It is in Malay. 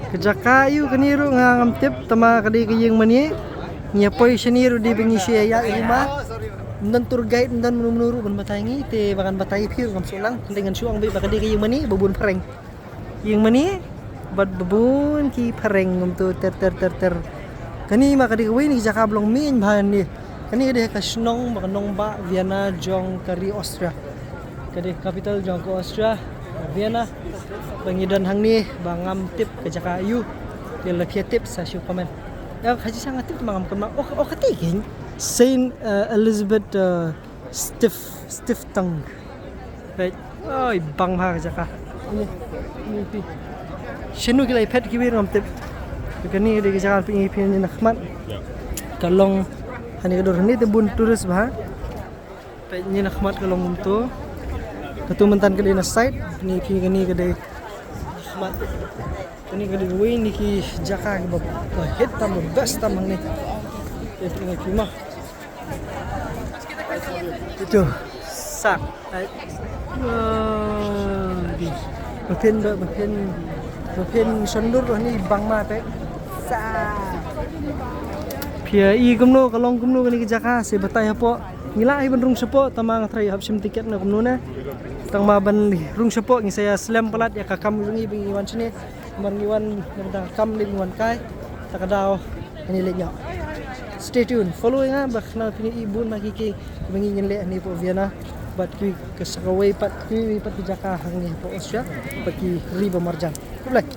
Kejakayu kaniru ngam tip tama kadi kayeng mani. Nya poi seniru di bengi sia ya rumah. Dan tour guide dan menuru ban batangi te bakan batai phiu ngam sulang dengan suang be bakadi kayeng mani babun pareng. Yang mani bad babun ki pareng ngam tu ter. Kani makadi kawin ni jaka blong min bahan ni. Kani kadi ka Snong bakanong ba Vienna jong kari Austria. Kadi capital jong ko Austria Vienna. Bangidan hang ni bangam tip ke Jakayu. Dia lebih tip sa syu komen. Ya haji sangat tip mangam kon oh katiging Saint Elizabeth stiff tongue. Right. Oi bang ha Jaka. Ini pi. Shinu gilai pet kiwir ngam tip. Kani di Jaka pingi ni nakmat. Kalong hani kador ni tebun turis bah. Pet ni nakmat kalong tu. Ketu mentan kedai na side ni pi kani kedai mat kani kedai wei ni ki Jaka ke bab hit tam best tam ni ni pi mah itu sak di bapen sondur ni bang ma pe sa pia I kumno kalong kumno kani ki Jaka se batai hapo ngila ai benrung sepo tamang trai hap sim tiket na kumno na tang maban rung sepo ngi saya slam palat ya kakam rungi bingi wan sini marngiwan nang kam ling wan kai takadaw ani lenyo stay tuned following ha bakna pini ibun makiki bingi ngile ni po Vienna bat ki kesakaway pat ki Jaka hang ni po Austria bagi riba marjan kulai